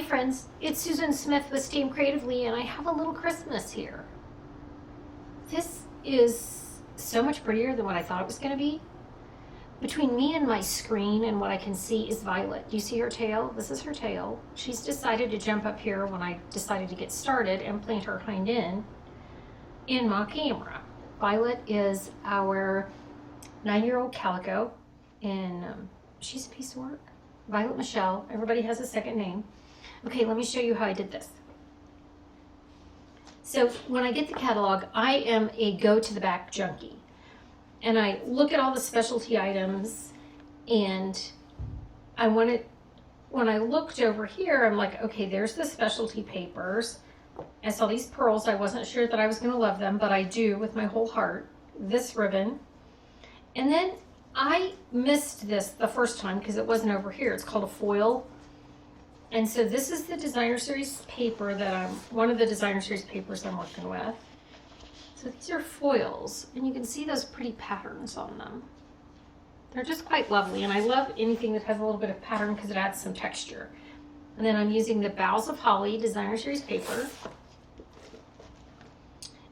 Hi friends, it's Susan Smith with StampCreatively, and I have a little Christmas here. This is so much prettier than what I thought it was going to be. Between me and my screen and what I can see is Violet. Do you see her tail? This is her tail. She's decided to jump up here when I decided to get started and plant her hind end in my camera. Violet is our 9-year-old calico, and she's a piece of work. Violet Michelle, everybody has a second name. Okay, let me show you how I did this. So when I get the catalog, I am a go to the back junkie. And I look at all the specialty items, and when I looked over here, I'm like, okay, there's the specialty papers. I saw these pearls. I wasn't sure that I was going to love them, but I do with my whole heart. This ribbon. And then I missed this the first time because it wasn't over here. It's called a foil. And so this is the designer series paper one of the designer series papers I'm working with. So these are foils, and you can see those pretty patterns on them. They're just quite lovely, and I love anything that has a little bit of pattern because it adds some texture. And then I'm using the Boughs of Holly designer series paper.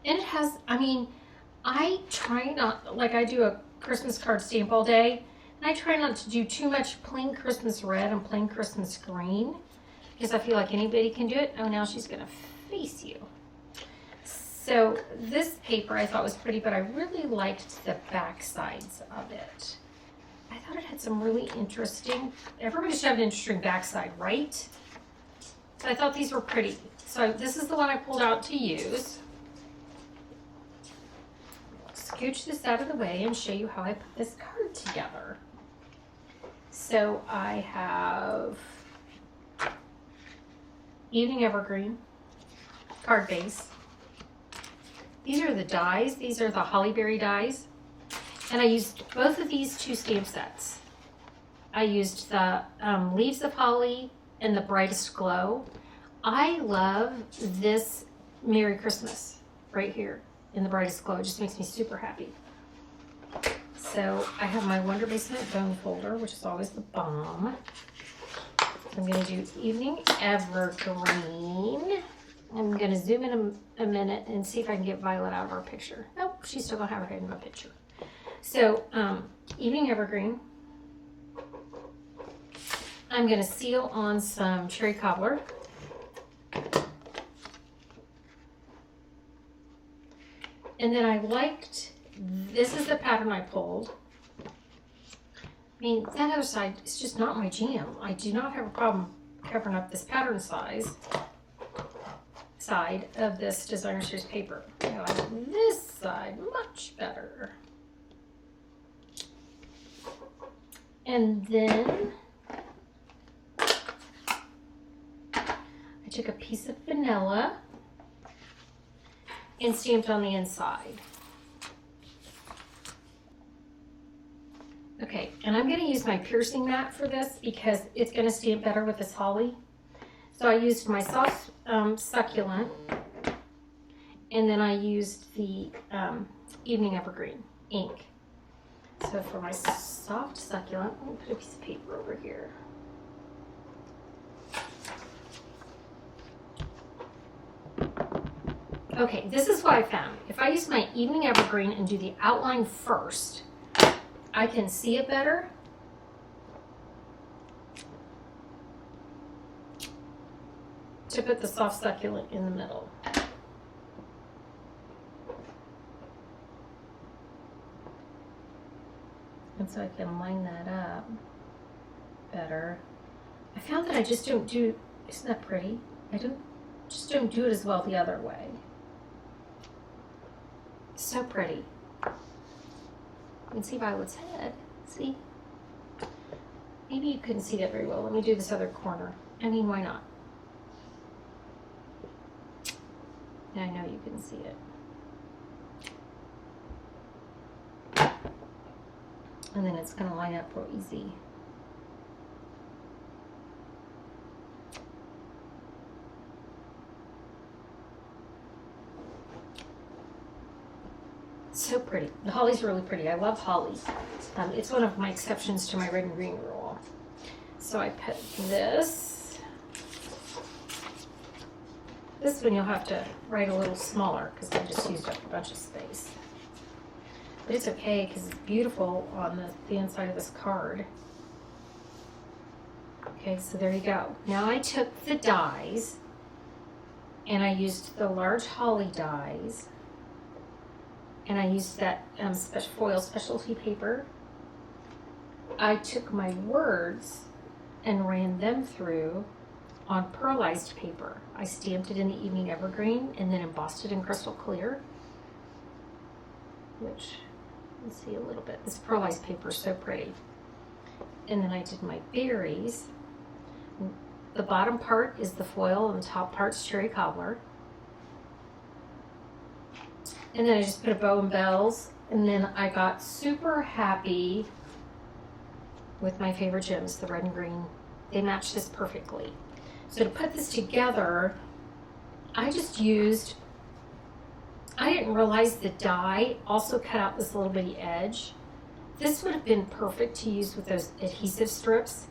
And it has, I try not, like I do a Christmas card stamp all day, and I try not to do too much plain Christmas red and plain Christmas green because I feel like anybody can do it. Oh, now she's going to face you. So this paper I thought was pretty, but I really liked the back sides of it. I thought it had some really interesting, everybody should have an interesting backside, right? So I thought these were pretty. So this is the one I pulled out to use. Scooch this out of the way and show you how I put this card together. So I have Evening Evergreen card base. These are the dies. These are the Hollyberry dies. And I used both of these 2 stamp sets. I used the Leaves of Holly and the Brightest Glow. I love this Merry Christmas right here in the Brightest Glow. It just makes me super happy. So I have my Wonder Basement bone folder, which is always the bomb. I'm going to do Evening Evergreen. I'm going to zoom in a minute and see if I can get Violet out of our picture. Nope, she's still going to have her head in my picture. So, Evening Evergreen. I'm going to seal on some Cherry Cobbler. And then I liked, this is the pattern I pulled. That other side is just not my jam. I do not have a problem covering up this pattern side of this designer series paper. I like this side much better. And then I took a piece of vanilla and stamped on the inside. Okay, and I'm going to use my piercing mat for this because it's going to stamp better with this holly. So I used my soft succulent, and then I used the Evening Evergreen ink. So for my soft succulent, I'm going to put a piece of paper over here. Okay, this is what I found. If I use my Evening Evergreen and do the outline first, I can see it better. To put the soft succulent in the middle. And so I can line that up better. I found that I just don't do, isn't that pretty? I just don't do it as well the other way. So pretty. You can see Violet's head. See? Maybe you couldn't see that very well. Let me do this other corner. Why not? And I know you can see it. And then it's going to line up real easy. So pretty. The holly's really pretty. I love holly. It's one of my exceptions to my red and green rule. So I put this This one you'll have to write a little smaller because I just used up a bunch of space. But it's okay because it's beautiful on the inside of this card. Okay, so there you go. Now I took the dies and I used the large holly dies and I used that foil specialty paper. I took my words and ran them through on pearlized paper. I stamped it in the evening evergreen and then embossed it in crystal clear, which you can see a little bit. This pearlized paper is so pretty. And then I did my berries. The bottom part is the foil and the top part's cherry cobbler. And then I just put a bow and bells. And then I got super happy with my favorite gems, the red and green. They match this perfectly. So to put this together, I just used, I didn't realize the die also cut out this little bitty edge. This would have been perfect to use with those adhesive strips.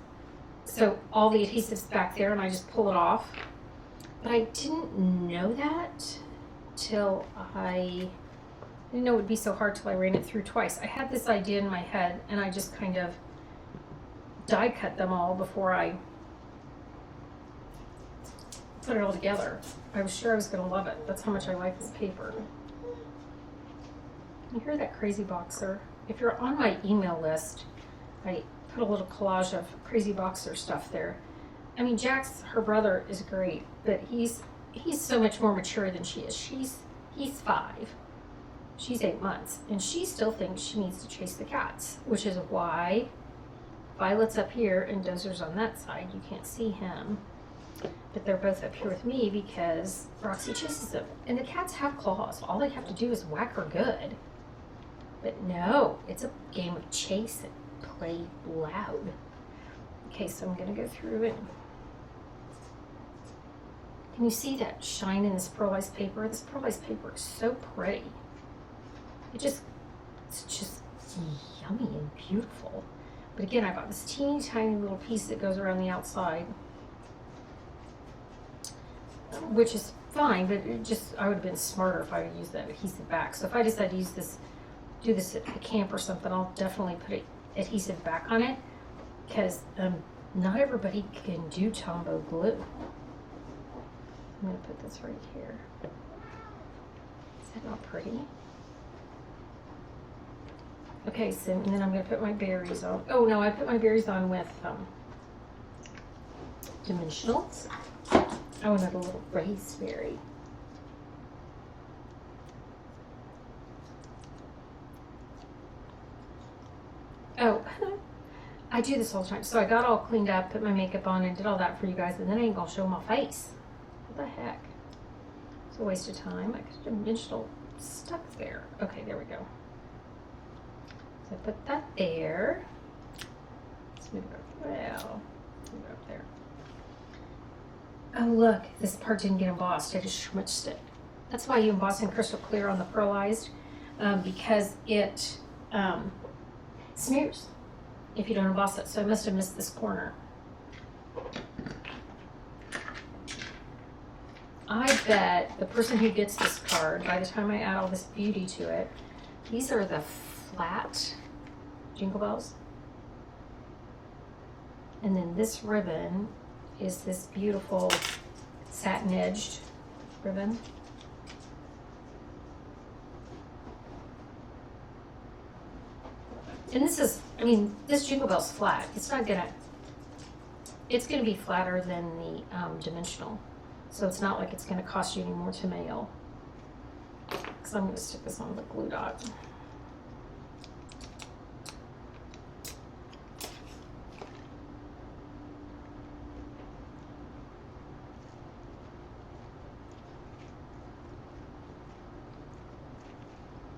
So all the adhesive's back there and I just pull it off. But I didn't know that till I didn't know it would be so hard till I ran it through twice. I had this idea in my head and I just kind of die cut them all before I put it all together. I was sure I was going to love it. That's how much I like this paper. You hear that crazy boxer? If you're on my email list, I put a little collage of crazy boxer stuff there. I mean, Jax, her brother, is great, but he's so much more mature than she is. He's 5. She's 8 months, and she still thinks she needs to chase the cats, which is why Violet's up here and Dozer's on that side. You can't see him, but they're both up here with me because Roxy chases them. And the cats have claws. All they have to do is whack her good. But no, it's a game of chase and play loud. Okay, so I'm going to go through and can you see that shine in this pearlized paper? This pearlized paper is so pretty. It's just yummy and beautiful. But again, I got this teeny tiny little piece that goes around the outside, which is fine, but I would have been smarter if I would use that adhesive back. So if I decide to use this, do this at a camp or something, I'll definitely put adhesive back on it because not everybody can do Tombow glue. I'm going to put this right here. Is that not pretty? Okay, so and then I'm going to put my berries on. Oh no, I put my berries on with dimensionals. I wanted a little raspberry. Oh, I do this all the time. So I got all cleaned up, put my makeup on, and did all that for you guys, and then I ain't gonna show my face. What the heck? It's a waste of time. I could have dimensional stuck there. Okay, there we go. So I put that there. Let's move it up. Well, move it up there. Oh look, this part didn't get embossed. I just schmutzed it. That's why you emboss in crystal clear on the pearlized, because it smears if you don't emboss it. So I must have missed this corner. I bet the person who gets this card, by the time I add all this beauty to it, these are the flat jingle bells. And then this ribbon is this beautiful satin edged ribbon. And this is, I mean, this jingle bell's flat. It's gonna be flatter than the dimensional. So it's not like it's gonna cost you any more to mail. Because I'm gonna stick this on the glue dot.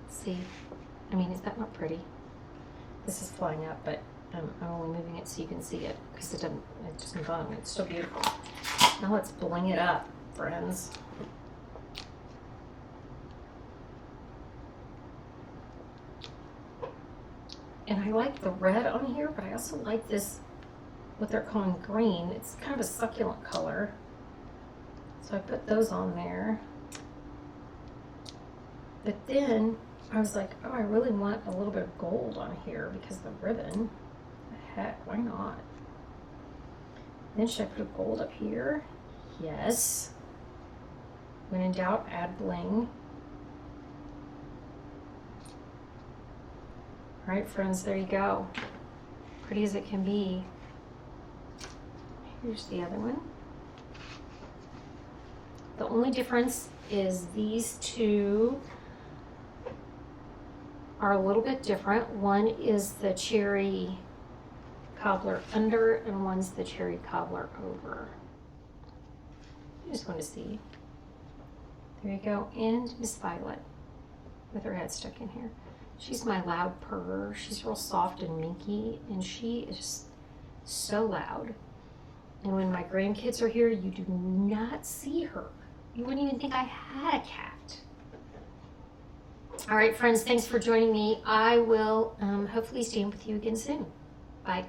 See, I mean, is that not pretty? This is flying up, but I'm only moving it so you can see it because it doesn't bung. It's still beautiful. Now let's bling it up, friends. And I like the red on here, but I also like this, what they're calling green. It's kind of a succulent color. So I put those on there. But then I was like, oh, I really want a little bit of gold on here because of the ribbon. Heck, why not? Then should I put gold up here? Yes. When in doubt, add bling. All right, friends, there you go. Pretty as it can be. Here's the other one. The only difference is these two are a little bit different. One is the cherry cobbler under and one's the cherry cobbler over. I just want to see. There you go. And Miss Violet with her head stuck in here. She's my loud purr. She's real soft and minky, and she is so loud. And when my grandkids are here, you do not see her. You wouldn't even think I had a cat. All right, friends, thanks for joining me. I will hopefully stand with you again soon. Bye.